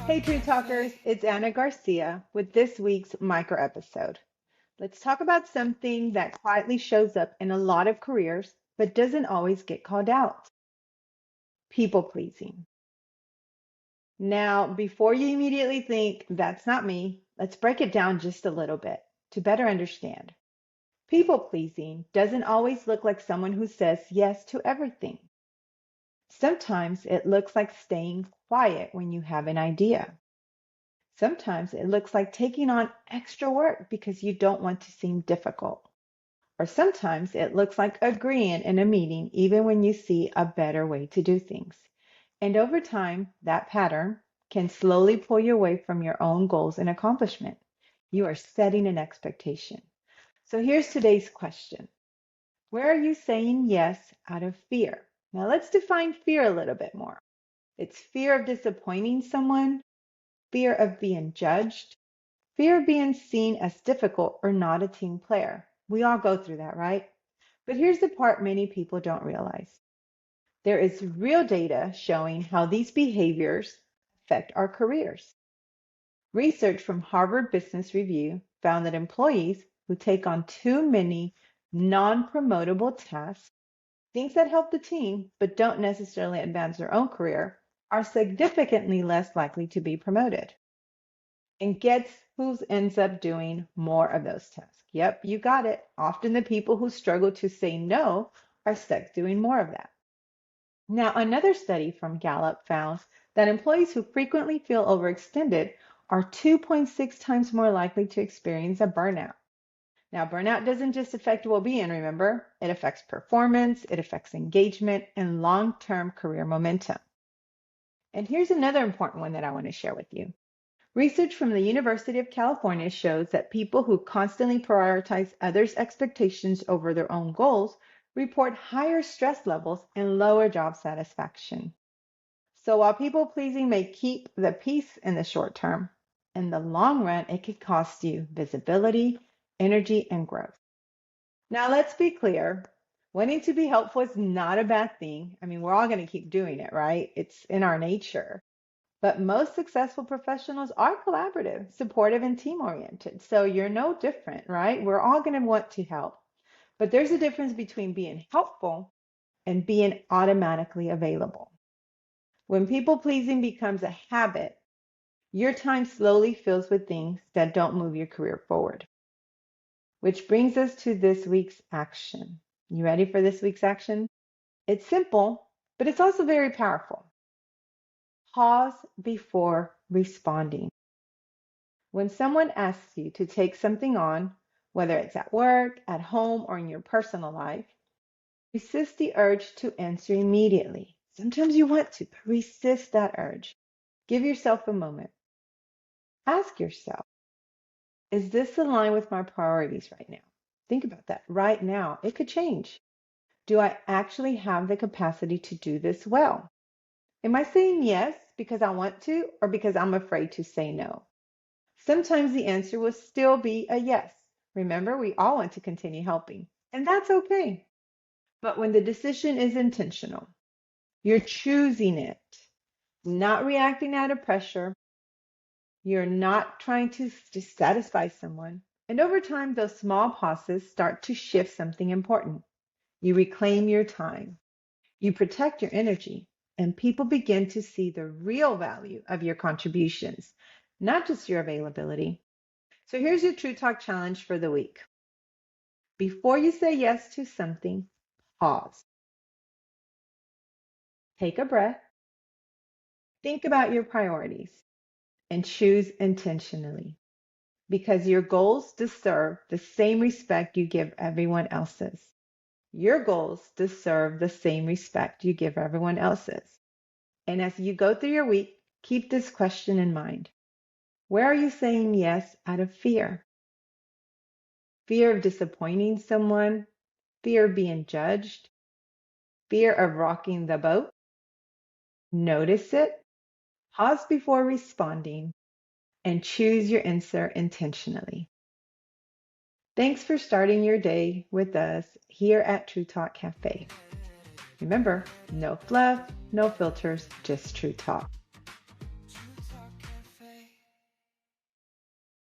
Hey, True Talkers, it's Anna Garcia with this week's micro episode. Let's talk about something that quietly shows up in a lot of careers but doesn't always get called out: people pleasing. Now, before you immediately think, that's not me, let's break it down just a little bit to better understand. People pleasing doesn't always look like someone who says yes to everything. Sometimes it looks like staying quiet when you have an idea. Sometimes it looks like taking on extra work because you don't want to seem difficult. Or sometimes it looks like agreeing in a meeting even when you see a better way to do things. And over time, that pattern can slowly pull you away from your own goals and accomplishment. You are setting an expectation. So here's today's question: where are you saying yes out of fear? Now let's define fear a little bit more. It's fear of disappointing someone, fear of being judged, fear of being seen as difficult or not a team player. We all go through that, right? But here's the part many people don't realize. There is real data showing how these behaviors affect our careers. Research from Harvard Business Review found that employees who take on too many non-promotable tasks, things that help the team but don't necessarily advance their own career, are significantly less likely to be promoted. And guess who ends up doing more of those tasks? Yep, you got it. Often the people who struggle to say no are stuck doing more of that. Now, another study from Gallup found that employees who frequently feel overextended are 2.6 times more likely to experience a burnout. Now, burnout doesn't just affect well-being, remember? It affects performance, it affects engagement, and long-term career momentum. And here's another important one that I want to share with you. Research from the University of California shows that people who constantly prioritize others' expectations over their own goals report higher stress levels and lower job satisfaction. So while people pleasing may keep the peace in the short term, in the long run, it could cost you visibility, energy, and growth. Now, let's be clear. Wanting to be helpful is not a bad thing. I mean, we're all going to keep doing it, right? It's in our nature. But most successful professionals are collaborative, supportive, and team oriented. So you're no different, right? We're all going to want to help. But there's a difference between being helpful and being automatically available. When people pleasing becomes a habit, your time slowly fills with things that don't move your career forward. Which brings us to this week's action. You ready for this week's action? It's simple, but it's also very powerful. Pause before responding. When someone asks you to take something on, whether it's at work, at home, or in your personal life, resist the urge to answer immediately. Sometimes you want to, but resist that urge. Give yourself a moment. Ask yourself, is this aligned with my priorities right now? Think about that right now. It could change. Do I actually have the capacity to do this well? Am I saying yes because I want to or because I'm afraid to say no? Sometimes the answer will still be a yes. Remember, we all want to continue helping, and that's okay. But when the decision is intentional, you're choosing it, not reacting out of pressure. You're not trying to just satisfy someone. And over time, those small pauses start to shift something important. You reclaim your time, you protect your energy, and people begin to see the real value of your contributions, not just your availability. So here's your True Talk challenge for the week. Before you say yes to something, pause. Take a breath. Think about your priorities and choose intentionally, because your goals deserve the same respect you give everyone else's. Your goals deserve the same respect you give everyone else's. And as you go through your week, keep this question in mind. Where are you saying yes out of fear? Fear of disappointing someone, fear of being judged, fear of rocking the boat? Notice it, pause before responding, and choose your answer intentionally. Thanks for starting your day with us here at True Talk Cafe. Remember, no fluff, no filters, just true talk.